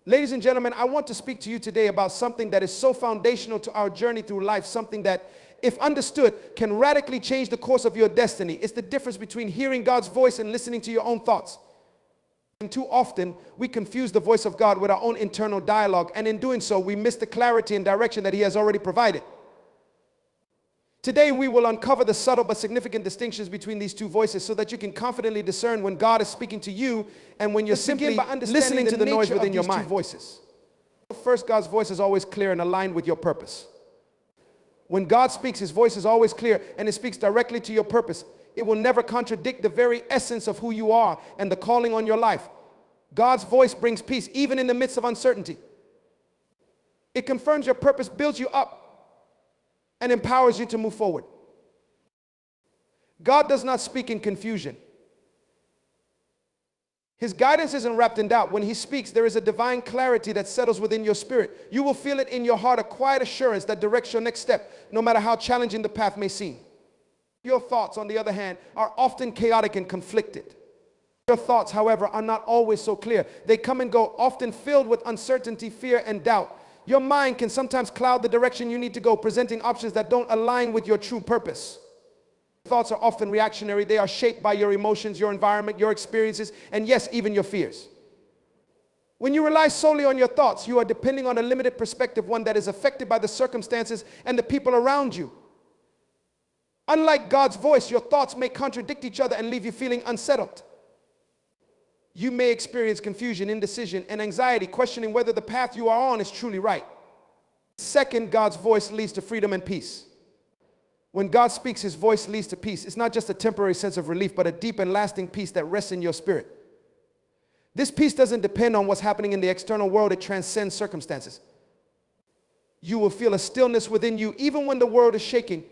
Ladies and gentlemen, I want to speak to you today about something that is so foundational to our journey through life, something that, if understood, can radically change the course of your destiny. It's the difference between hearing God's voice and listening to your own thoughts. And too often, we confuse the voice of God with our own internal dialogue, and in doing so, we miss the clarity and direction that He has already provided. Today, we will uncover the subtle but significant distinctions between these two voices so that you can confidently discern when God is speaking to you and when you're simply listening to the noise within your mind. First, God's voice is always clear and aligned with your purpose. When God speaks, His voice is always clear and it speaks directly to your purpose. It will never contradict the very essence of who you are and the calling on your life. God's voice brings peace even in the midst of uncertainty. It confirms your purpose, builds you up, and empowers you to move forward. God does not speak in confusion. His guidance isn't wrapped in doubt. When He speaks, there is a divine clarity that settles within your spirit. You will feel it in your heart, a quiet assurance that directs your next step, no matter how challenging the path may seem. Your thoughts, on the other hand, are often chaotic and conflicted. Your thoughts, however, are not always so clear. They come and go, often filled with uncertainty, fear, and doubt. Your mind can sometimes cloud the direction you need to go, presenting options that don't align with your true purpose. Thoughts are often reactionary. They are shaped by your emotions, your environment, your experiences, and yes, even your fears. When you rely solely on your thoughts, you are depending on a limited perspective, one that is affected by the circumstances and the people around you. Unlike God's voice, your thoughts may contradict each other and leave you feeling unsettled. You may experience confusion, indecision, and anxiety, questioning whether the path you are on is truly right. Second, God's voice leads to freedom and peace. When God speaks, His voice leads to peace. It's not just a temporary sense of relief, but a deep and lasting peace that rests in your spirit. This peace doesn't depend on what's happening in the external world. It transcends circumstances. You will feel a stillness within you, even when the world is shaking.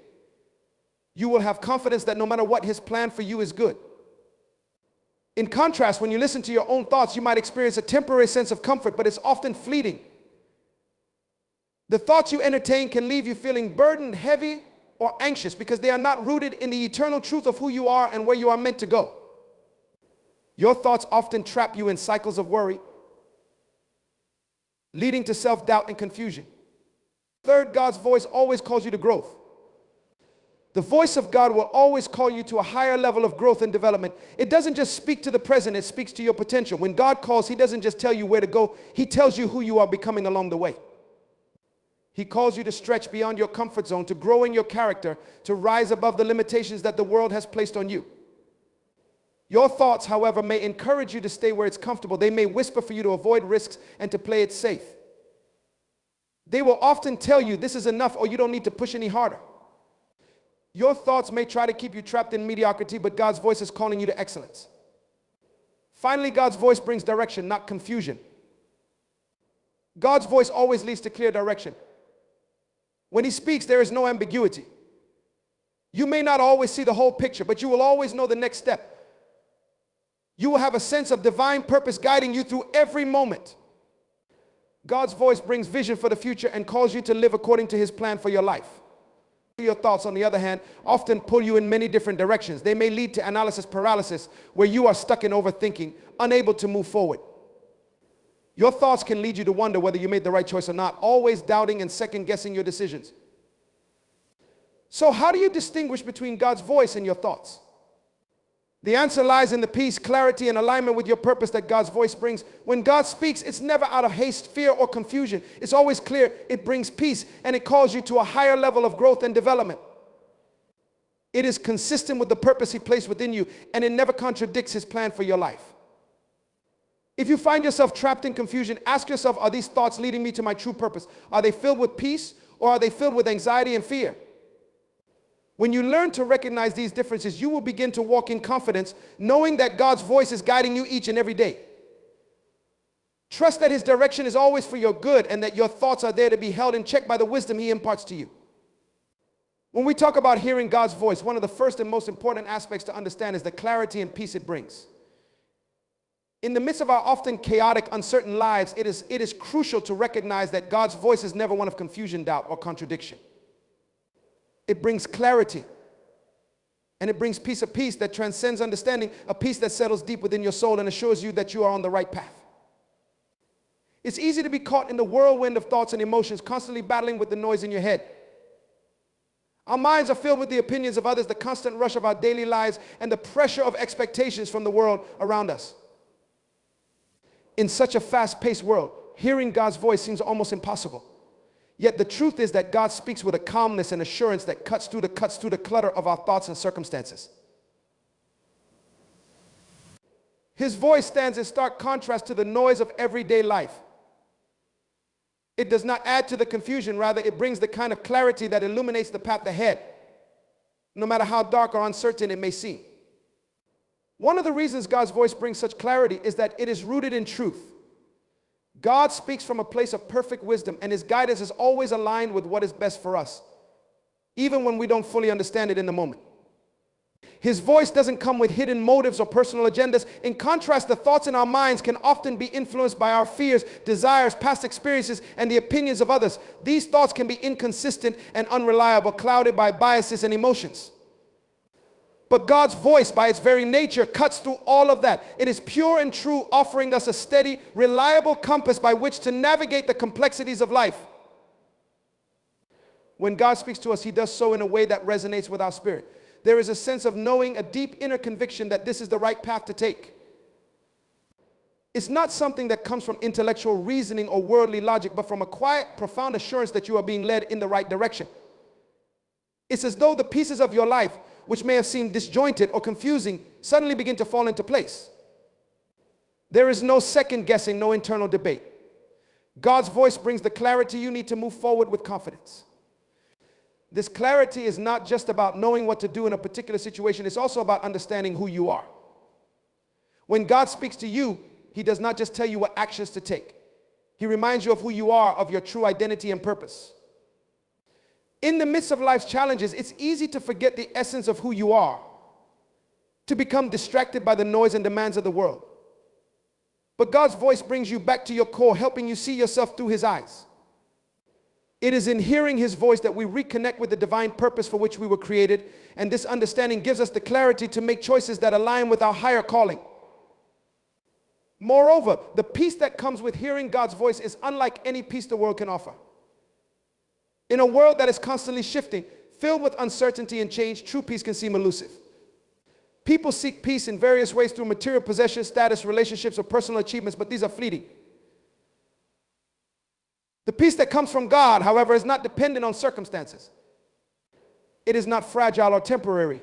You will have confidence that no matter what, His plan for you is good. In contrast, when you listen to your own thoughts, you might experience a temporary sense of comfort, but it's often fleeting. The thoughts you entertain can leave you feeling burdened, heavy, or anxious because they are not rooted in the eternal truth of who you are and where you are meant to go. Your thoughts often trap you in cycles of worry, leading to self-doubt and confusion. Third, God's voice always calls you to growth. The voice of God will always call you to a higher level of growth and development. It doesn't just speak to the present, it speaks to your potential. When God calls, He doesn't just tell you where to go, He tells you who you are becoming along the way. He calls you to stretch beyond your comfort zone, to grow in your character, to rise above the limitations that the world has placed on you. Your thoughts, however, may encourage you to stay where it's comfortable. They may whisper for you to avoid risks and to play it safe. They will often tell you this is enough or you don't need to push any harder. Your thoughts may try to keep you trapped in mediocrity, but God's voice is calling you to excellence. Finally, God's voice brings direction, not confusion. God's voice always leads to clear direction. When He speaks, there is no ambiguity. You may not always see the whole picture, but you will always know the next step. You will have a sense of divine purpose guiding you through every moment. God's voice brings vision for the future and calls you to live according to His plan for your life. Your thoughts, on the other hand, often pull you in many different directions. They may lead to analysis paralysis, where you are stuck in overthinking, unable to move forward. Your thoughts can lead you to wonder whether you made the right choice or not, always doubting and second-guessing your decisions. So how do you distinguish between God's voice and your thoughts? The answer lies in the peace, clarity, and alignment with your purpose that God's voice brings. When God speaks, it's never out of haste, fear, or confusion. It's always clear. It brings peace, and it calls you to a higher level of growth and development. It is consistent with the purpose He placed within you, and it never contradicts His plan for your life. If you find yourself trapped in confusion, ask yourself, are these thoughts leading me to my true purpose? Are they filled with peace, or are they filled with anxiety and fear? When you learn to recognize these differences, you will begin to walk in confidence, knowing that God's voice is guiding you each and every day. Trust that His direction is always for your good and that your thoughts are there to be held in check by the wisdom He imparts to you. When we talk about hearing God's voice, one of the first and most important aspects to understand is the clarity and peace it brings. In the midst of our often chaotic, uncertain lives, it is crucial to recognize that God's voice is never one of confusion, doubt, or contradiction. It brings clarity, and it brings peace, a peace that transcends understanding, a peace that settles deep within your soul and assures you that you are on the right path. It's easy to be caught in the whirlwind of thoughts and emotions, constantly battling with the noise in your head. Our minds are filled with the opinions of others, the constant rush of our daily lives, and the pressure of expectations from the world around us. In such a fast-paced world, hearing God's voice seems almost impossible. Yet the truth is that God speaks with a calmness and assurance that cuts through the clutter of our thoughts and circumstances. His voice stands in stark contrast to the noise of everyday life. It does not add to the confusion, rather it brings the kind of clarity that illuminates the path ahead, no matter how dark or uncertain it may seem. One of the reasons God's voice brings such clarity is that it is rooted in truth. God speaks from a place of perfect wisdom, and his guidance is always aligned with what is best for us, even when we don't fully understand it in the moment. His voice doesn't come with hidden motives or personal agendas. In contrast, the thoughts in our minds can often be influenced by our fears, desires, past experiences, and the opinions of others. These thoughts can be inconsistent and unreliable, clouded by biases and emotions. But God's voice, by its very nature, cuts through all of that. It is pure and true, offering us a steady, reliable compass by which to navigate the complexities of life. When God speaks to us, he does so in a way that resonates with our spirit. There is a sense of knowing, a deep inner conviction that this is the right path to take. It's not something that comes from intellectual reasoning or worldly logic, but from a quiet, profound assurance that you are being led in the right direction. It's as though the pieces of your life, which may have seemed disjointed or confusing, suddenly begin to fall into place. There is no second guessing, no internal debate. God's voice brings the clarity you need to move forward with confidence. This clarity is not just about knowing what to do in a particular situation. It's also about understanding who you are. When God speaks to you, he does not just tell you what actions to take. He reminds you of who you are, of your true identity and purpose. In the midst of life's challenges, it's easy to forget the essence of who you are, to become distracted by the noise and demands of the world. But God's voice brings you back to your core, helping you see yourself through his eyes. It is in hearing his voice that we reconnect with the divine purpose for which we were created, and this understanding gives us the clarity to make choices that align with our higher calling. Moreover, the peace that comes with hearing God's voice is unlike any peace the world can offer. In a world that is constantly shifting, filled with uncertainty and change, true peace can seem elusive. People seek peace in various ways through material possessions, status, relationships, or personal achievements, but these are fleeting. The peace that comes from God, however, is not dependent on circumstances. It is not fragile or temporary.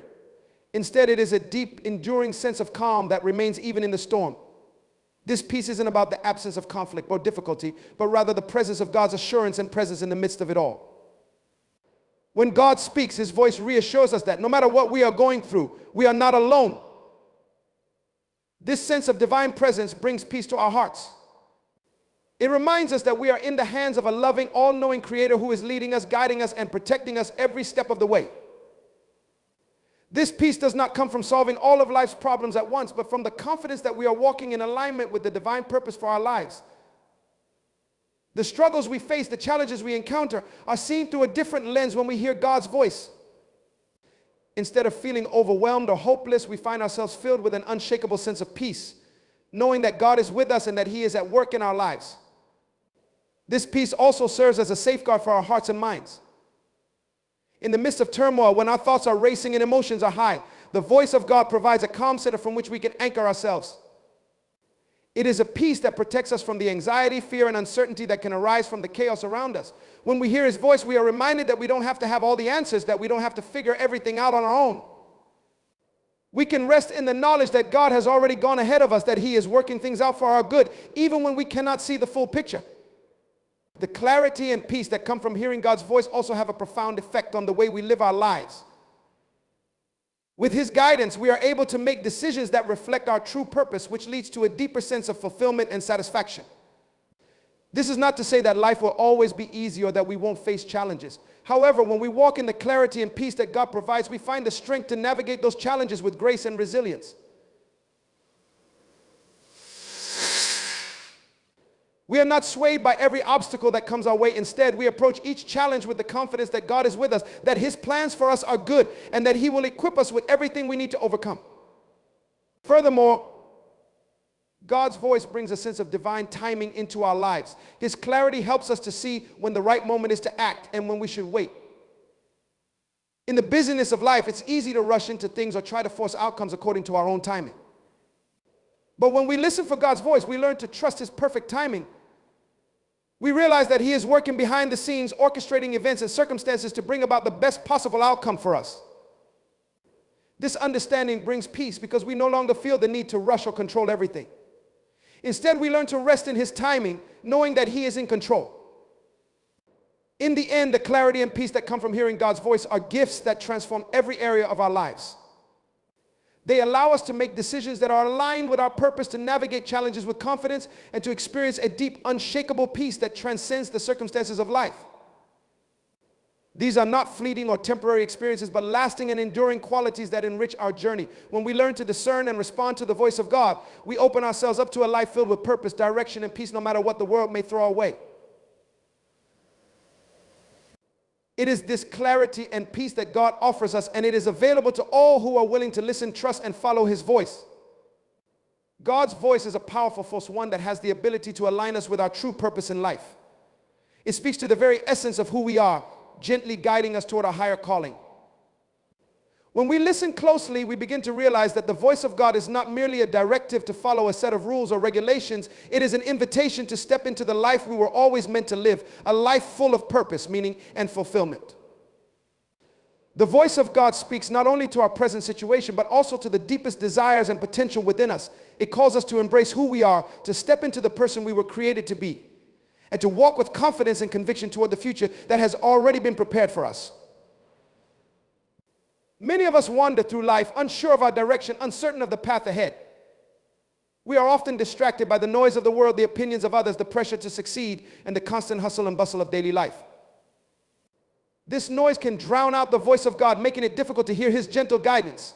Instead, it is a deep, enduring sense of calm that remains even in the storm. This peace isn't about the absence of conflict or difficulty, but rather the presence of God's assurance and presence in the midst of it all. When God speaks, his voice reassures us that no matter what we are going through, we are not alone. This sense of divine presence brings peace to our hearts. It reminds us that we are in the hands of a loving, all-knowing creator who is leading us, guiding us, and protecting us every step of the way. This peace does not come from solving all of life's problems at once, but from the confidence that we are walking in alignment with the divine purpose for our lives. The struggles we face, the challenges we encounter, are seen through a different lens when we hear God's voice. Instead of feeling overwhelmed or hopeless, we find ourselves filled with an unshakable sense of peace, knowing that God is with us and that he is at work in our lives. This peace also serves as a safeguard for our hearts and minds. In the midst of turmoil, when our thoughts are racing and emotions are high, the voice of God provides a calm center from which we can anchor ourselves. It is a peace that protects us from the anxiety, fear, and uncertainty that can arise from the chaos around us. When we hear his voice, we are reminded that we don't have to have all the answers, that we don't have to figure everything out on our own. We can rest in the knowledge that God has already gone ahead of us, that he is working things out for our good, even when we cannot see the full picture. The clarity and peace that come from hearing God's voice also have a profound effect on the way we live our lives. With his guidance, we are able to make decisions that reflect our true purpose, which leads to a deeper sense of fulfillment and satisfaction. This is not to say that life will always be easy or that we won't face challenges. However, when we walk in the clarity and peace that God provides, we find the strength to navigate those challenges with grace and resilience. We are not swayed by every obstacle that comes our way. Instead, we approach each challenge with the confidence that God is with us, that his plans for us are good, and that he will equip us with everything we need to overcome. Furthermore, God's voice brings a sense of divine timing into our lives. His clarity helps us to see when the right moment is to act and when we should wait. In the busyness of life, it's easy to rush into things or try to force outcomes according to our own timing. But when we listen for God's voice, we learn to trust His perfect timing. We realize that He is working behind the scenes, orchestrating events and circumstances to bring about the best possible outcome for us. This understanding brings peace because we no longer feel the need to rush or control everything. Instead, we learn to rest in His timing, knowing that He is in control. In the end, the clarity and peace that come from hearing God's voice are gifts that transform every area of our lives. They allow us to make decisions that are aligned with our purpose, to navigate challenges with confidence, and to experience a deep, unshakable peace that transcends the circumstances of life. These are not fleeting or temporary experiences, but lasting and enduring qualities that enrich our journey. When we learn to discern and respond to the voice of God, we open ourselves up to a life filled with purpose, direction, and peace, no matter what the world may throw our way. It is this clarity and peace that God offers us, and it is available to all who are willing to listen, trust, and follow His voice. God's voice is a powerful force, one that has the ability to align us with our true purpose in life. It speaks to the very essence of who we are, gently guiding us toward a higher calling. When we listen closely, we begin to realize that the voice of God is not merely a directive to follow a set of rules or regulations. It is an invitation to step into the life we were always meant to live, a life full of purpose, meaning, and fulfillment. The voice of God speaks not only to our present situation, but also to the deepest desires and potential within us. It calls us to embrace who we are, to step into the person we were created to be, and to walk with confidence and conviction toward the future that has already been prepared for us. Many of us wander through life unsure of our direction, uncertain of the path ahead. We are often distracted by the noise of the world, the opinions of others, the pressure to succeed, and the constant hustle and bustle of daily life. This noise can drown out the voice of God, making it difficult to hear His gentle guidance.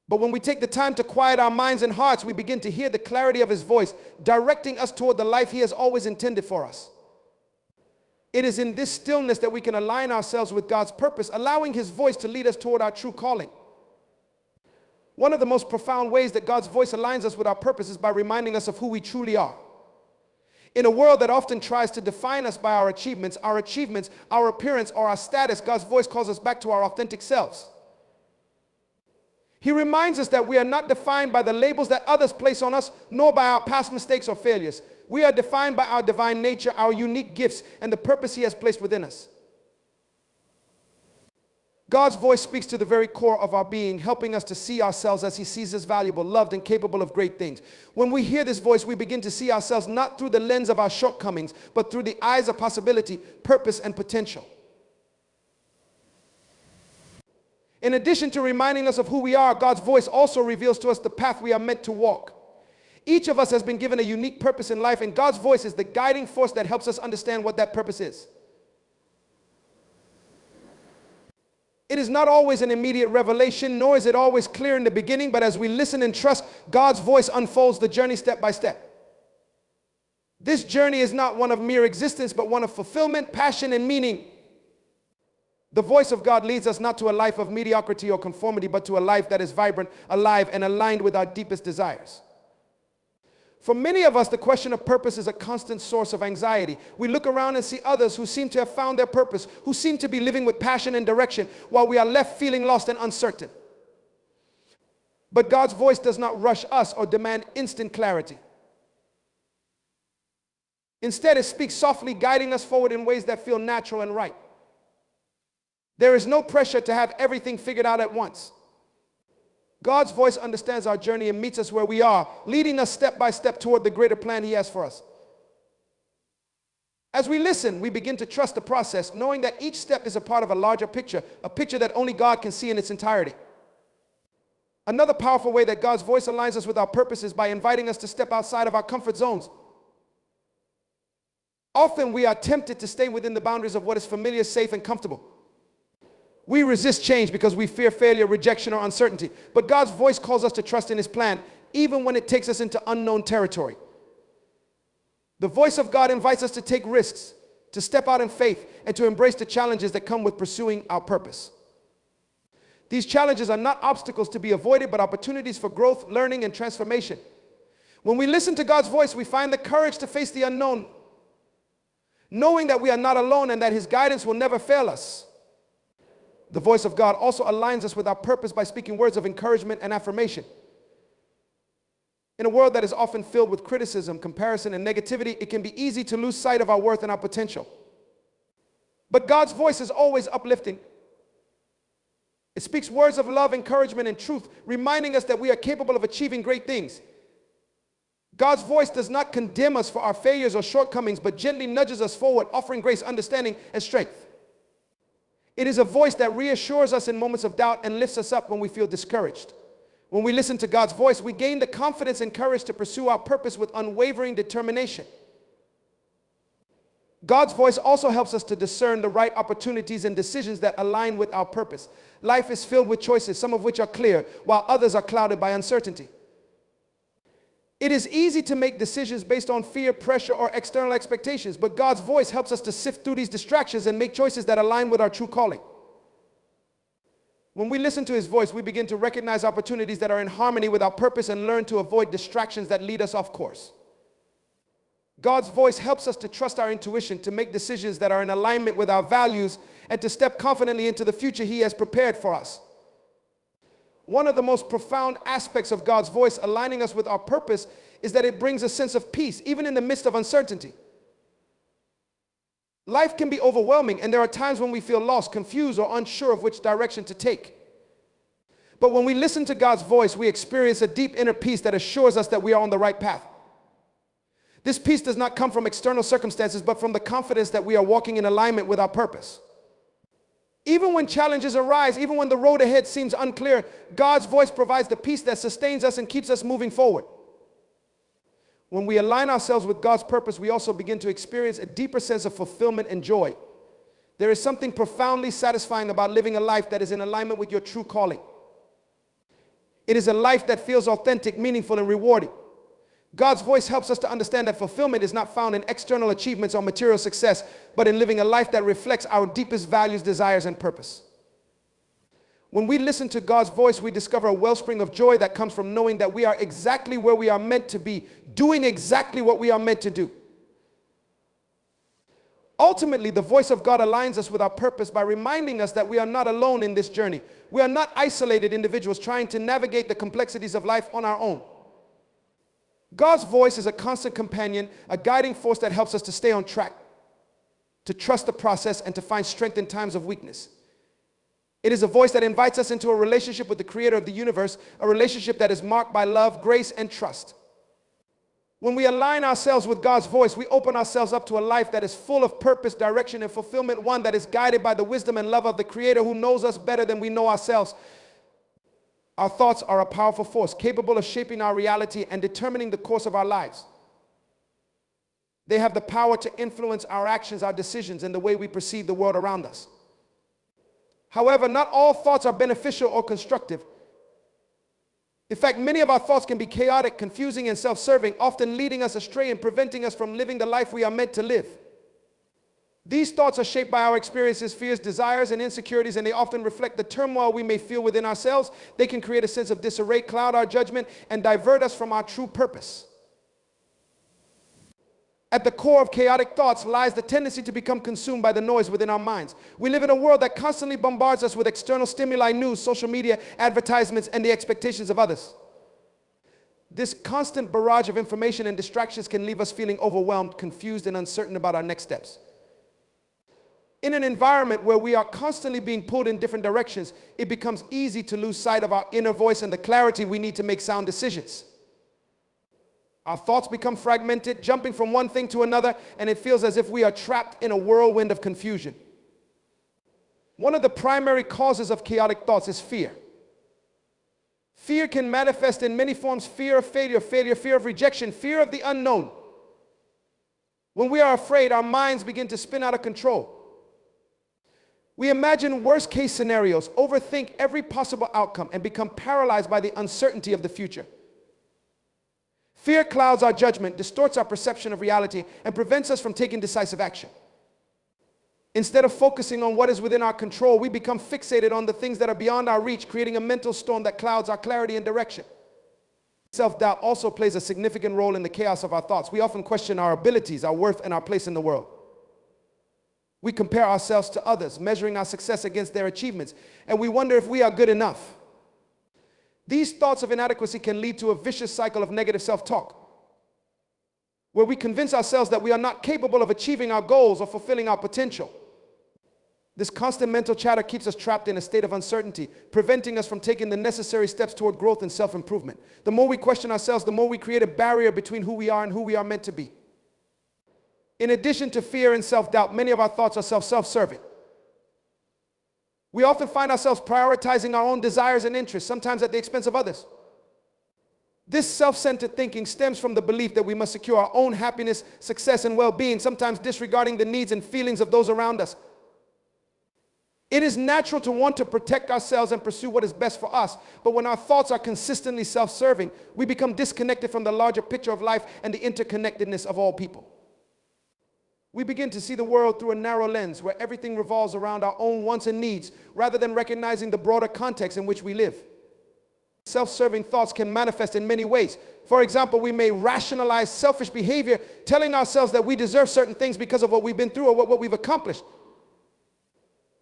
But when we take the time to quiet our minds and hearts, we begin to hear the clarity of His voice, directing us toward the life He has always intended for us. It is in this stillness that we can align ourselves with God's purpose, allowing His voice to lead us toward our true calling. One of the most profound ways that God's voice aligns us with our purpose is by reminding us of who we truly are. In a world that often tries to define us by our achievements, our appearance, or our status, God's voice calls us back to our authentic selves. He reminds us that we are not defined by the labels that others place on us, nor by our past mistakes or failures. We are defined by our divine nature, our unique gifts, and the purpose He has placed within us. God's voice speaks to the very core of our being, helping us to see ourselves as He sees us valuable, loved, and capable of great things. When we hear this voice, we begin to see ourselves not through the lens of our shortcomings, but through the eyes of possibility, purpose, and potential. In addition to reminding us of who we are, God's voice also reveals to us the path we are meant to walk. Each of us has been given a unique purpose in life, and God's voice is the guiding force that helps us understand what that purpose is. It is not always an immediate revelation, nor is it always clear in the beginning, but as we listen and trust, God's voice unfolds the journey step by step. This journey is not one of mere existence, but one of fulfillment, passion, and meaning. The voice of God leads us not to a life of mediocrity or conformity, but to a life that is vibrant, alive, and aligned with our deepest desires. For many of us, the question of purpose is a constant source of anxiety. We look around and see others who seem to have found their purpose, who seem to be living with passion and direction, while we are left feeling lost and uncertain. But God's voice does not rush us or demand instant clarity. Instead, it speaks softly, guiding us forward in ways that feel natural and right. There is no pressure to have everything figured out at once. God's voice understands our journey and meets us where we are, leading us step by step toward the greater plan He has for us. As we listen, we begin to trust the process, knowing that each step is a part of a larger picture, a picture that only God can see in its entirety. Another powerful way that God's voice aligns us with our purpose is by inviting us to step outside of our comfort zones. Often we are tempted to stay within the boundaries of what is familiar, safe, and comfortable. We resist change because we fear failure, rejection, or uncertainty. But God's voice calls us to trust in His plan, even when it takes us into unknown territory. The voice of God invites us to take risks, to step out in faith, and to embrace the challenges that come with pursuing our purpose. These challenges are not obstacles to be avoided, but opportunities for growth, learning, and transformation. When we listen to God's voice, we find the courage to face the unknown, knowing that we are not alone and that His guidance will never fail us. The voice of God also aligns us with our purpose by speaking words of encouragement and affirmation. In a world that is often filled with criticism, comparison, and negativity, it can be easy to lose sight of our worth and our potential. But God's voice is always uplifting. It speaks words of love, encouragement, and truth, reminding us that we are capable of achieving great things. God's voice does not condemn us for our failures or shortcomings, but gently nudges us forward, offering grace, understanding, and strength. It is a voice that reassures us in moments of doubt and lifts us up when we feel discouraged. When we listen to God's voice, we gain the confidence and courage to pursue our purpose with unwavering determination. God's voice also helps us to discern the right opportunities and decisions that align with our purpose. Life is filled with choices, some of which are clear, while others are clouded by uncertainty. It is easy to make decisions based on fear, pressure, or external expectations, but God's voice helps us to sift through these distractions and make choices that align with our true calling. When we listen to His voice, we begin to recognize opportunities that are in harmony with our purpose and learn to avoid distractions that lead us off course. God's voice helps us to trust our intuition, to make decisions that are in alignment with our values, and to step confidently into the future He has prepared for us. One of the most profound aspects of God's voice aligning us with our purpose is that it brings a sense of peace, even in the midst of uncertainty. Life can be overwhelming, and there are times when we feel lost, confused, or unsure of which direction to take. But when we listen to God's voice, we experience a deep inner peace that assures us that we are on the right path. This peace does not come from external circumstances, but from the confidence that we are walking in alignment with our purpose. Even when challenges arise, even when the road ahead seems unclear, God's voice provides the peace that sustains us and keeps us moving forward. When we align ourselves with God's purpose, we also begin to experience a deeper sense of fulfillment and joy. There is something profoundly satisfying about living a life that is in alignment with your true calling. It is a life that feels authentic, meaningful, and rewarding. God's voice helps us to understand that fulfillment is not found in external achievements or material success, but in living a life that reflects our deepest values, desires, and purpose. When we listen to God's voice, we discover a wellspring of joy that comes from knowing that we are exactly where we are meant to be, doing exactly what we are meant to do. Ultimately, the voice of God aligns us with our purpose by reminding us that we are not alone in this journey. We are not isolated individuals trying to navigate the complexities of life on our own. God's voice is a constant companion, a guiding force that helps us to stay on track, to trust the process, and to find strength in times of weakness. It is a voice that invites us into a relationship with the Creator of the universe, a relationship that is marked by love, grace, and trust. When we align ourselves with God's voice, we open ourselves up to a life that is full of purpose, direction, and fulfillment, one that is guided by the wisdom and love of the Creator who knows us better than we know ourselves. Our thoughts are a powerful force, capable of shaping our reality and determining the course of our lives. They have the power to influence our actions, our decisions, and the way we perceive the world around us. However, not all thoughts are beneficial or constructive. In fact, many of our thoughts can be chaotic, confusing, and self-serving, often leading us astray and preventing us from living the life we are meant to live. These thoughts are shaped by our experiences, fears, desires, and insecurities, and they often reflect the turmoil we may feel within ourselves. They can create a sense of disarray, cloud our judgment, and divert us from our true purpose. At the core of chaotic thoughts lies the tendency to become consumed by the noise within our minds. We live in a world that constantly bombards us with external stimuli, news, social media, advertisements, and the expectations of others. This constant barrage of information and distractions can leave us feeling overwhelmed, confused, and uncertain about our next steps. In an environment where we are constantly being pulled in different directions, it becomes easy to lose sight of our inner voice and the clarity we need to make sound decisions. Our thoughts become fragmented, jumping from one thing to another, and it feels as if we are trapped in a whirlwind of confusion. One of the primary causes of chaotic thoughts is fear. Fear can manifest in many forms: fear of failure, fear of rejection, fear of the unknown. When we are afraid, our minds begin to spin out of control. We imagine worst-case scenarios, overthink every possible outcome, and become paralyzed by the uncertainty of the future. Fear clouds our judgment, distorts our perception of reality, and prevents us from taking decisive action. Instead of focusing on what is within our control, we become fixated on the things that are beyond our reach, creating a mental storm that clouds our clarity and direction. Self-doubt also plays a significant role in the chaos of our thoughts. We often question our abilities, our worth, and our place in the world. We compare ourselves to others, measuring our success against their achievements, and we wonder if we are good enough. These thoughts of inadequacy can lead to a vicious cycle of negative self-talk, where we convince ourselves that we are not capable of achieving our goals or fulfilling our potential. This constant mental chatter keeps us trapped in a state of uncertainty, preventing us from taking the necessary steps toward growth and self-improvement. The more we question ourselves, the more we create a barrier between who we are and who we are meant to be. In addition to fear and self-doubt, many of our thoughts are self-serving. We often find ourselves prioritizing our own desires and interests, sometimes at the expense of others. This self-centered thinking stems from the belief that we must secure our own happiness, success, and well-being, sometimes disregarding the needs and feelings of those around us. It is natural to want to protect ourselves and pursue what is best for us, but when our thoughts are consistently self-serving, we become disconnected from the larger picture of life and the interconnectedness of all people. We begin to see the world through a narrow lens where everything revolves around our own wants and needs, rather than recognizing the broader context in which we live. Self-serving thoughts can manifest in many ways. For example, we may rationalize selfish behavior, telling ourselves that we deserve certain things because of what we've been through or what we've accomplished.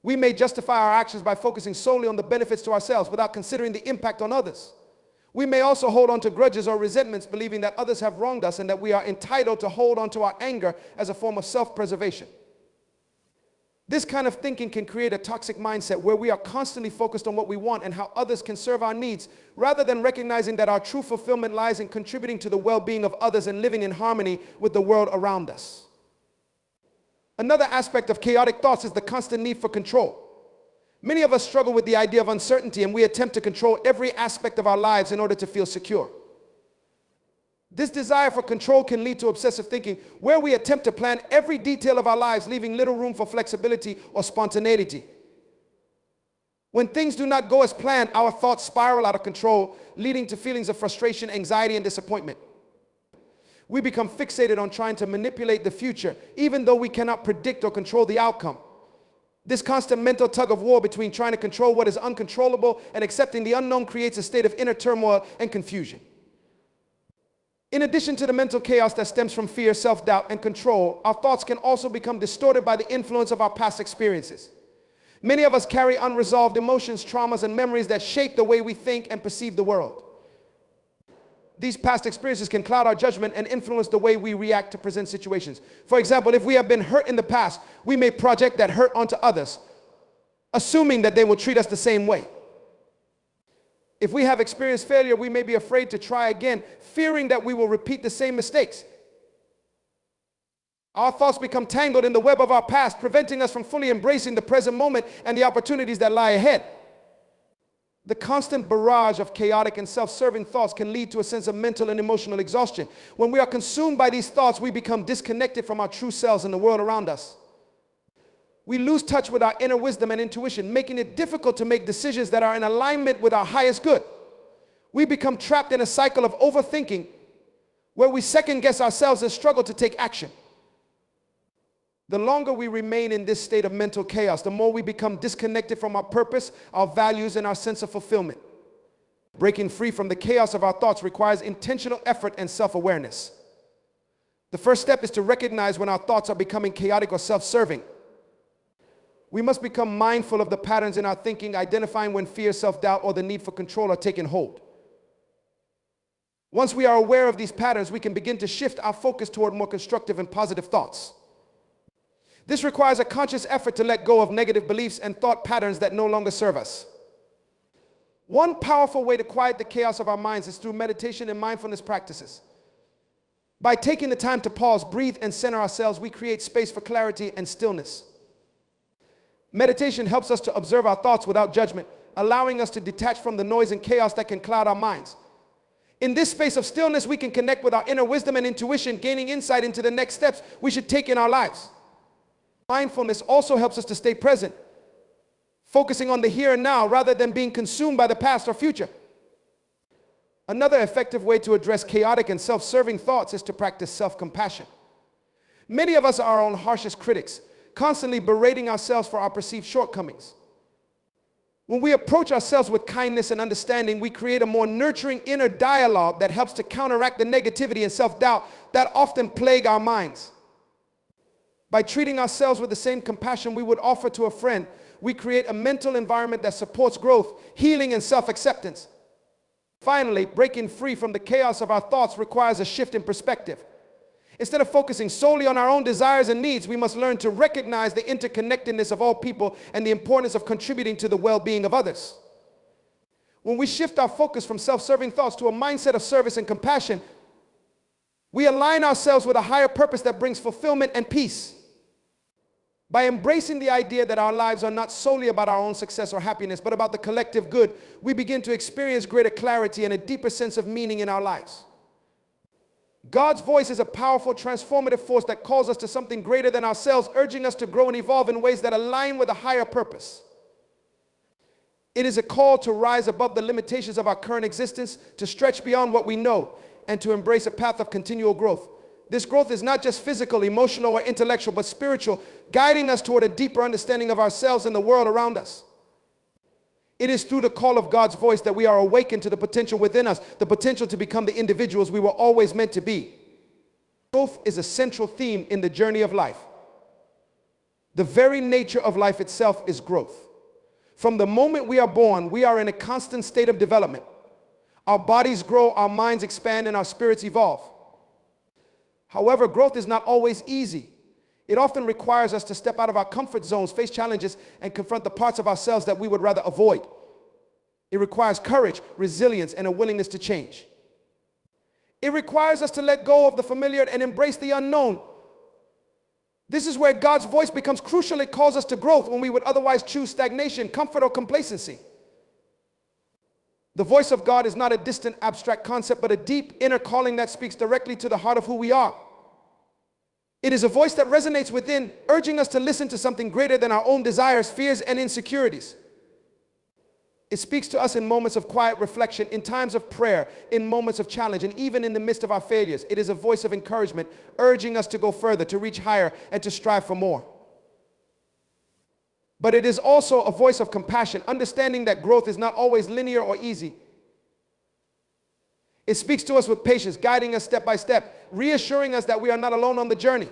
We may justify our actions by focusing solely on the benefits to ourselves without considering the impact on others. We may also hold on to grudges or resentments, believing that others have wronged us and that we are entitled to hold on to our anger as a form of self-preservation. This kind of thinking can create a toxic mindset where we are constantly focused on what we want and how others can serve our needs, rather than recognizing that our true fulfillment lies in contributing to the well-being of others and living in harmony with the world around us. Another aspect of chaotic thoughts is the constant need for control. Many of us struggle with the idea of uncertainty, and we attempt to control every aspect of our lives in order to feel secure. This desire for control can lead to obsessive thinking, where we attempt to plan every detail of our lives, leaving little room for flexibility or spontaneity. When things do not go as planned, our thoughts spiral out of control, leading to feelings of frustration, anxiety, and disappointment. We become fixated on trying to manipulate the future, even though we cannot predict or control the outcome. This constant mental tug of war between trying to control what is uncontrollable and accepting the unknown creates a state of inner turmoil and confusion. In addition to the mental chaos that stems from fear, self-doubt, and control, our thoughts can also become distorted by the influence of our past experiences. Many of us carry unresolved emotions, traumas, and memories that shape the way we think and perceive the world. These past experiences can cloud our judgment and influence the way we react to present situations. For example, if we have been hurt in the past, we may project that hurt onto others, assuming that they will treat us the same way. If we have experienced failure, we may be afraid to try again, fearing that we will repeat the same mistakes. Our thoughts become tangled in the web of our past, preventing us from fully embracing the present moment and the opportunities that lie ahead. The constant barrage of chaotic and self-serving thoughts can lead to a sense of mental and emotional exhaustion. When we are consumed by these thoughts, we become disconnected from our true selves and the world around us. We lose touch with our inner wisdom and intuition, making it difficult to make decisions that are in alignment with our highest good. We become trapped in a cycle of overthinking, where we second-guess ourselves and struggle to take action. The longer we remain in this state of mental chaos, the more we become disconnected from our purpose, our values, and our sense of fulfillment. Breaking free from the chaos of our thoughts requires intentional effort and self-awareness. The first step is to recognize when our thoughts are becoming chaotic or self-serving. We must become mindful of the patterns in our thinking, identifying when fear, self-doubt, or the need for control are taking hold. Once we are aware of these patterns, we can begin to shift our focus toward more constructive and positive thoughts. This requires a conscious effort to let go of negative beliefs and thought patterns that no longer serve us. One powerful way to quiet the chaos of our minds is through meditation and mindfulness practices. By taking the time to pause, breathe, and center ourselves, we create space for clarity and stillness. Meditation helps us to observe our thoughts without judgment, allowing us to detach from the noise and chaos that can cloud our minds. In this space of stillness, we can connect with our inner wisdom and intuition, gaining insight into the next steps we should take in our lives. Mindfulness also helps us to stay present, focusing on the here and now rather than being consumed by the past or future. Another effective way to address chaotic and self-serving thoughts is to practice self-compassion. Many of us are our own harshest critics, constantly berating ourselves for our perceived shortcomings. When we approach ourselves with kindness and understanding, we create a more nurturing inner dialogue that helps to counteract the negativity and self-doubt that often plague our minds. By treating ourselves with the same compassion we would offer to a friend, we create a mental environment that supports growth, healing, and self-acceptance. Finally, breaking free from the chaos of our thoughts requires a shift in perspective. Instead of focusing solely on our own desires and needs, we must learn to recognize the interconnectedness of all people and the importance of contributing to the well-being of others. When we shift our focus from self-serving thoughts to a mindset of service and compassion, we align ourselves with a higher purpose that brings fulfillment and peace. By embracing the idea that our lives are not solely about our own success or happiness, but about the collective good, we begin to experience greater clarity and a deeper sense of meaning in our lives. God's voice is a powerful, transformative force that calls us to something greater than ourselves, urging us to grow and evolve in ways that align with a higher purpose. It is a call to rise above the limitations of our current existence, to stretch beyond what we know, and to embrace a path of continual growth. This growth is not just physical, emotional, or intellectual, but spiritual, guiding us toward a deeper understanding of ourselves and the world around us. It is through the call of God's voice that we are awakened to the potential within us, the potential to become the individuals we were always meant to be. Growth is a central theme in the journey of life. The very nature of life itself is growth. From the moment we are born, we are in a constant state of development. Our bodies grow, our minds expand, and our spirits evolve. However, growth is not always easy. It often requires us to step out of our comfort zones, face challenges, and confront the parts of ourselves that we would rather avoid. It requires courage, resilience, and a willingness to change. It requires us to let go of the familiar and embrace the unknown. This is where God's voice becomes crucial. It calls us to growth when we would otherwise choose stagnation, comfort, or complacency. The voice of God is not a distant, abstract concept, but a deep inner calling that speaks directly to the heart of who we are. It is a voice that resonates within, urging us to listen to something greater than our own desires, fears, and insecurities. It speaks to us in moments of quiet reflection, in times of prayer, in moments of challenge, and even in the midst of our failures. It is a voice of encouragement, urging us to go further, to reach higher, and to strive for more. But it is also a voice of compassion, understanding that growth is not always linear or easy. It speaks to us with patience, guiding us step by step, reassuring us that we are not alone on the journey.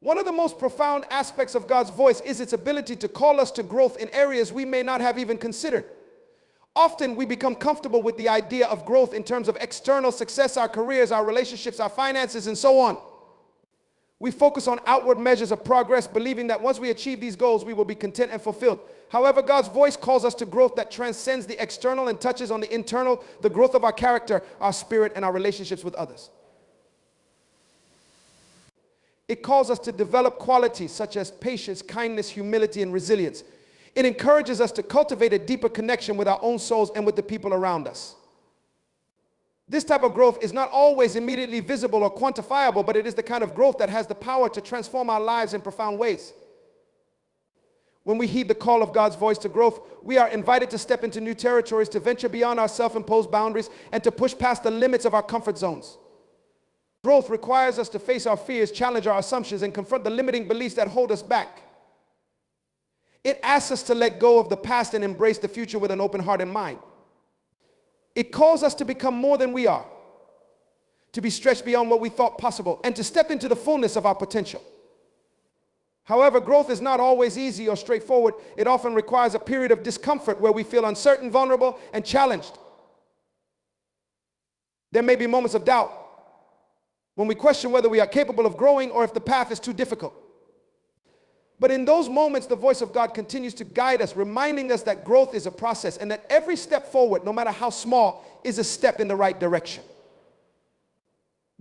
One of the most profound aspects of God's voice is its ability to call us to growth in areas we may not have even considered. Often we become comfortable with the idea of growth in terms of external success, our careers, our relationships, our finances, and so on. We focus on outward measures of progress, believing that once we achieve these goals, we will be content and fulfilled. However, God's voice calls us to growth that transcends the external and touches on the internal, the growth of our character, our spirit, and our relationships with others. It calls us to develop qualities such as patience, kindness, humility, and resilience. It encourages us to cultivate a deeper connection with our own souls and with the people around us. This type of growth is not always immediately visible or quantifiable, but it is the kind of growth that has the power to transform our lives in profound ways. When we heed the call of God's voice to growth, we are invited to step into new territories, to venture beyond our self-imposed boundaries, and to push past the limits of our comfort zones. Growth requires us to face our fears, challenge our assumptions, and confront the limiting beliefs that hold us back. It asks us to let go of the past and embrace the future with an open heart and mind. It calls us to become more than we are, to be stretched beyond what we thought possible, and to step into the fullness of our potential. However, growth is not always easy or straightforward. It often requires a period of discomfort where we feel uncertain, vulnerable, and challenged. There may be moments of doubt when we question whether we are capable of growing or if the path is too difficult. But in those moments, the voice of God continues to guide us, reminding us that growth is a process and that every step forward, no matter how small, is a step in the right direction.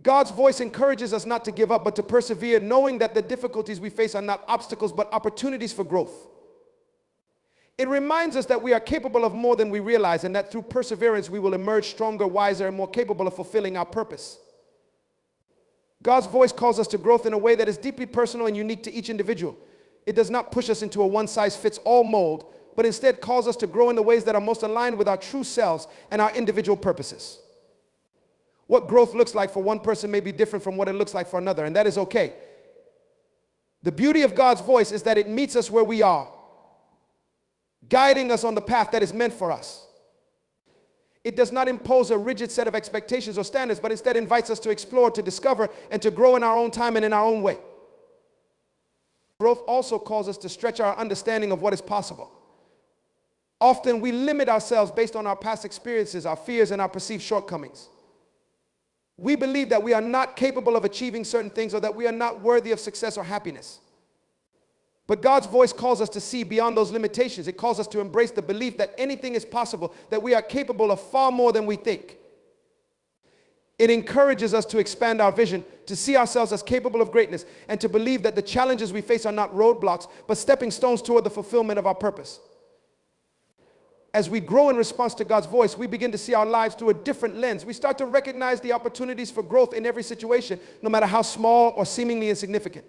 God's voice encourages us not to give up, but to persevere, knowing that the difficulties we face are not obstacles, but opportunities for growth. It reminds us that we are capable of more than we realize, and that through perseverance, we will emerge stronger, wiser, and more capable of fulfilling our purpose. God's voice calls us to growth in a way that is deeply personal and unique to each individual. It does not push us into a one-size-fits-all mold, but instead calls us to grow in the ways that are most aligned with our true selves and our individual purposes. What growth looks like for one person may be different from what it looks like for another, and that is okay. The beauty of God's voice is that it meets us where we are, guiding us on the path that is meant for us. It does not impose a rigid set of expectations or standards, but instead invites us to explore, to discover, and to grow in our own time and in our own way. Growth also calls us to stretch our understanding of what is possible. Often we limit ourselves based on our past experiences, our fears, and our perceived shortcomings. We believe that we are not capable of achieving certain things or that we are not worthy of success or happiness. But God's voice calls us to see beyond those limitations. It calls us to embrace the belief that anything is possible, that we are capable of far more than we think. It encourages us to expand our vision, to see ourselves as capable of greatness, and to believe that the challenges we face are not roadblocks, but stepping stones toward the fulfillment of our purpose. As we grow in response to God's voice, we begin to see our lives through a different lens. We start to recognize the opportunities for growth in every situation, no matter how small or seemingly insignificant.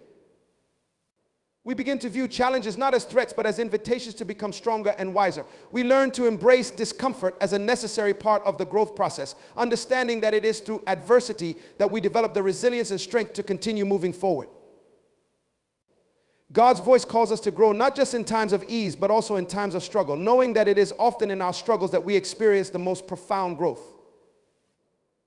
We begin to view challenges not as threats, but as invitations to become stronger and wiser. We learn to embrace discomfort as a necessary part of the growth process, understanding that it is through adversity that we develop the resilience and strength to continue moving forward. God's voice calls us to grow not just in times of ease, but also in times of struggle, knowing that it is often in our struggles that we experience the most profound growth.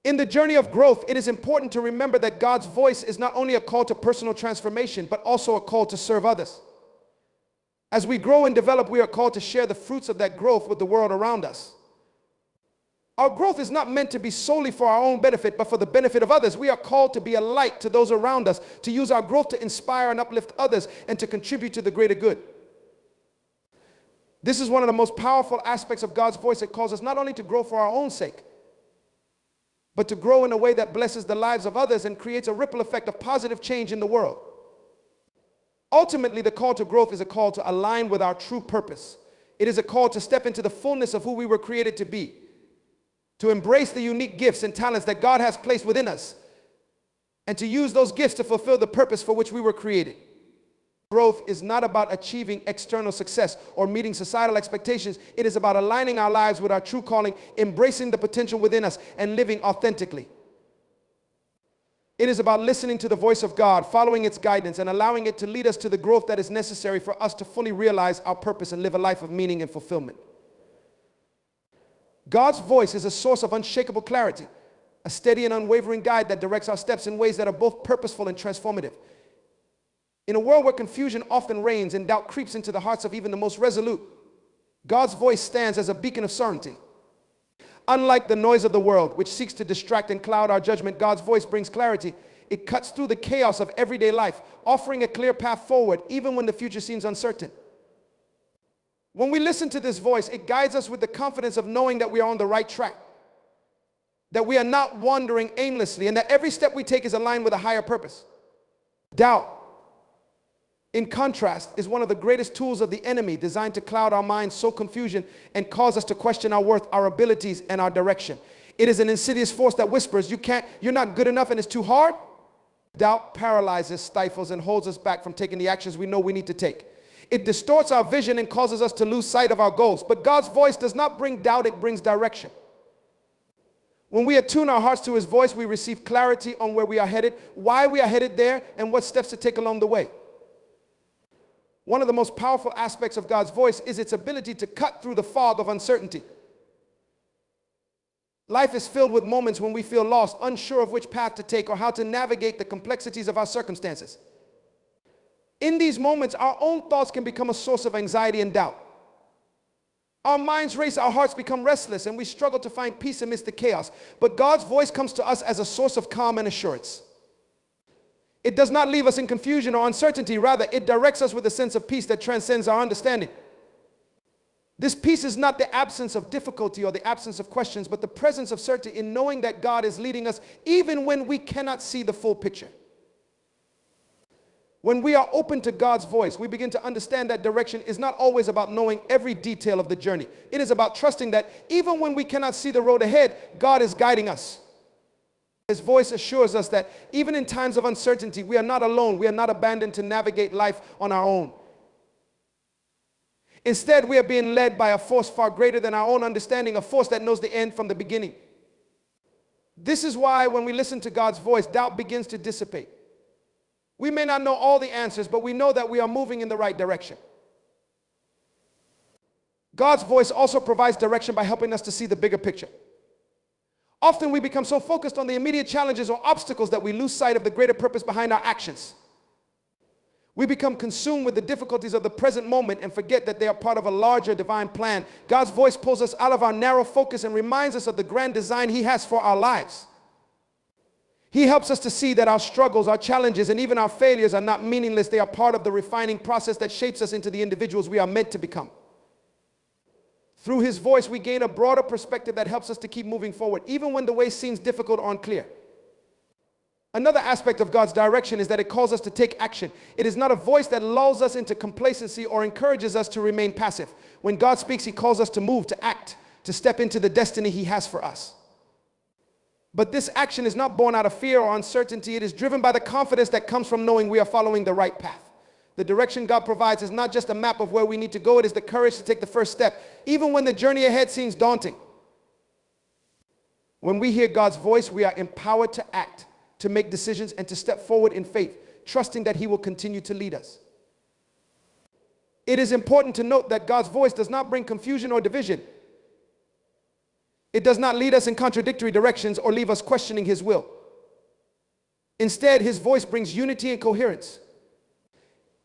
In the journey of growth, it is important to remember that God's voice is not only a call to personal transformation, but also a call to serve others. As we grow and develop, we are called to share the fruits of that growth with the world around us. Our growth is not meant to be solely for our own benefit, but for the benefit of others. We are called to be a light to those around us, to use our growth to inspire and uplift others, and to contribute to the greater good. This is one of the most powerful aspects of God's voice. It calls us not only to grow for our own sake, but to grow in a way that blesses the lives of others and creates a ripple effect of positive change in the world. Ultimately, the call to growth is a call to align with our true purpose. It is a call to step into the fullness of who we were created to be, to embrace the unique gifts and talents that God has placed within us, and to use those gifts to fulfill the purpose for which we were created. Growth is not about achieving external success or meeting societal expectations. It is about aligning our lives with our true calling, embracing the potential within us, and living authentically. It is about listening to the voice of God, following its guidance, and allowing it to lead us to the growth that is necessary for us to fully realize our purpose and live a life of meaning and fulfillment. God's voice is a source of unshakable clarity, a steady and unwavering guide that directs our steps in ways that are both purposeful and transformative. In a world where confusion often reigns and doubt creeps into the hearts of even the most resolute, God's voice stands as a beacon of certainty. Unlike the noise of the world, which seeks to distract and cloud our judgment, God's voice brings clarity. It cuts through the chaos of everyday life, offering a clear path forward even when the future seems uncertain. When we listen to this voice, it guides us with the confidence of knowing that we are on the right track, that we are not wandering aimlessly, and that every step we take is aligned with a higher purpose. Doubt, in contrast, is one of the greatest tools of the enemy, designed to cloud our minds, sow confusion, and cause us to question our worth, our abilities, and our direction. It is an insidious force that whispers, you're not good enough and it's too hard. Doubt paralyzes, stifles, and holds us back from taking the actions we know we need to take. It distorts our vision and causes us to lose sight of our goals. But God's voice does not bring doubt, it brings direction. When we attune our hearts to His voice, we receive clarity on where we are headed, why we are headed there, and what steps to take along the way. One of the most powerful aspects of God's voice is its ability to cut through the fog of uncertainty. Life is filled with moments when we feel lost, unsure of which path to take or how to navigate the complexities of our circumstances. In these moments, our own thoughts can become a source of anxiety and doubt. Our minds race, our hearts become restless, and we struggle to find peace amidst the chaos. But God's voice comes to us as a source of calm and assurance. It does not leave us in confusion or uncertainty. Rather, it directs us with a sense of peace that transcends our understanding. This peace is not the absence of difficulty or the absence of questions, but the presence of certainty in knowing that God is leading us even when we cannot see the full picture. When we are open to God's voice, we begin to understand that direction is not always about knowing every detail of the journey. It is about trusting that even when we cannot see the road ahead, God is guiding us. His voice assures us that even in times of uncertainty, we are not alone. We are not abandoned to navigate life on our own. Instead, we are being led by a force far greater than our own understanding, a force that knows the end from the beginning. This is why when we listen to God's voice, doubt begins to dissipate. We may not know all the answers, but we know that we are moving in the right direction. God's voice also provides direction by helping us to see the bigger picture. Often we become so focused on the immediate challenges or obstacles that we lose sight of the greater purpose behind our actions. We become consumed with the difficulties of the present moment and forget that they are part of a larger divine plan. God's voice pulls us out of our narrow focus and reminds us of the grand design He has for our lives. He helps us to see that our struggles, our challenges, and even our failures are not meaningless. They are part of the refining process that shapes us into the individuals we are meant to become. Through His voice, we gain a broader perspective that helps us to keep moving forward, even when the way seems difficult or unclear. Another aspect of God's direction is that it calls us to take action. It is not a voice that lulls us into complacency or encourages us to remain passive. When God speaks, He calls us to move, to act, to step into the destiny He has for us. But this action is not born out of fear or uncertainty. It is driven by the confidence that comes from knowing we are following the right path. The direction God provides is not just a map of where we need to go. It is the courage to take the first step, even when the journey ahead seems daunting. When we hear God's voice, we are empowered to act, to make decisions, and to step forward in faith, trusting that He will continue to lead us. It is important to note that God's voice does not bring confusion or division. It does not lead us in contradictory directions or leave us questioning His will. Instead, His voice brings unity and coherence.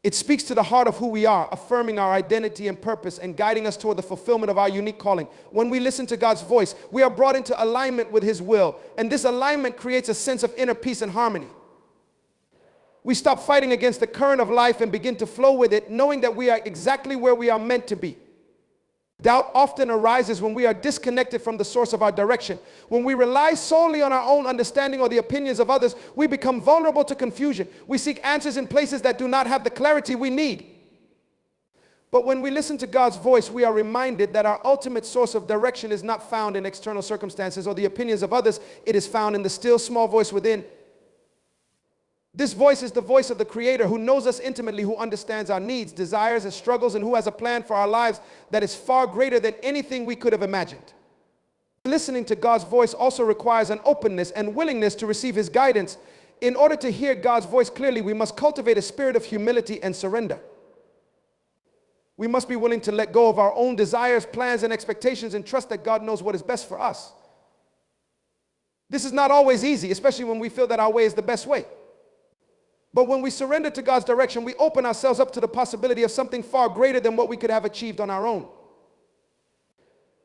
It speaks to the heart of who we are, affirming our identity and purpose and guiding us toward the fulfillment of our unique calling. When we listen to God's voice, we are brought into alignment with His will, and this alignment creates a sense of inner peace and harmony. We stop fighting against the current of life and begin to flow with it, knowing that we are exactly where we are meant to be. Doubt often arises when we are disconnected from the source of our direction. When we rely solely on our own understanding or the opinions of others, we become vulnerable to confusion. We seek answers in places that do not have the clarity we need. But when we listen to God's voice, we are reminded that our ultimate source of direction is not found in external circumstances or the opinions of others. It is found in the still small voice within. This voice is the voice of the Creator, who knows us intimately, who understands our needs, desires, and struggles, and who has a plan for our lives that is far greater than anything we could have imagined. Listening to God's voice also requires an openness and willingness to receive His guidance. In order to hear God's voice clearly, we must cultivate a spirit of humility and surrender. We must be willing to let go of our own desires, plans, and expectations and trust that God knows what is best for us. This is not always easy, especially when we feel that our way is the best way. But when we surrender to God's direction, we open ourselves up to the possibility of something far greater than what we could have achieved on our own.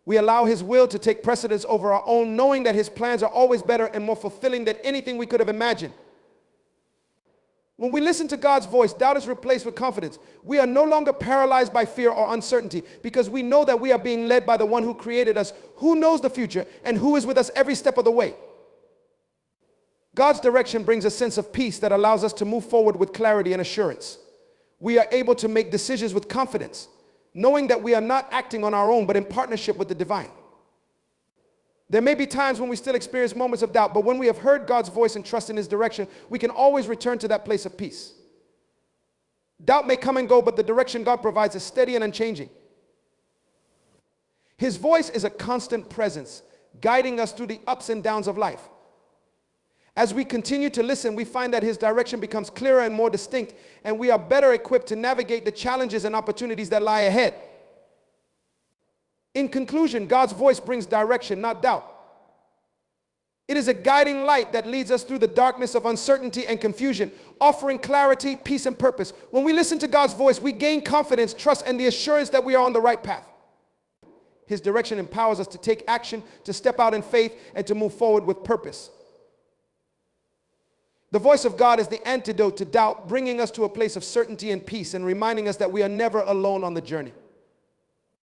We allow His will to take precedence over our own, knowing that His plans are always better and more fulfilling than anything we could have imagined. When we listen to God's voice, doubt is replaced with confidence. We are no longer paralyzed by fear or uncertainty because we know that we are being led by the one who created us, who knows the future, and who is with us every step of the way. God's direction brings a sense of peace that allows us to move forward with clarity and assurance. We are able to make decisions with confidence, knowing that we are not acting on our own, but in partnership with the divine. There may be times when we still experience moments of doubt, but when we have heard God's voice and trust in His direction, we can always return to that place of peace. Doubt may come and go, but the direction God provides is steady and unchanging. His voice is a constant presence, guiding us through the ups and downs of life. As we continue to listen, we find that His direction becomes clearer and more distinct, and we are better equipped to navigate the challenges and opportunities that lie ahead. In conclusion, God's voice brings direction, not doubt. It is a guiding light that leads us through the darkness of uncertainty and confusion, offering clarity, peace, and purpose. When we listen to God's voice, we gain confidence, trust, and the assurance that we are on the right path. His direction empowers us to take action, to step out in faith, and to move forward with purpose. The voice of God is the antidote to doubt, bringing us to a place of certainty and peace and reminding us that we are never alone on the journey.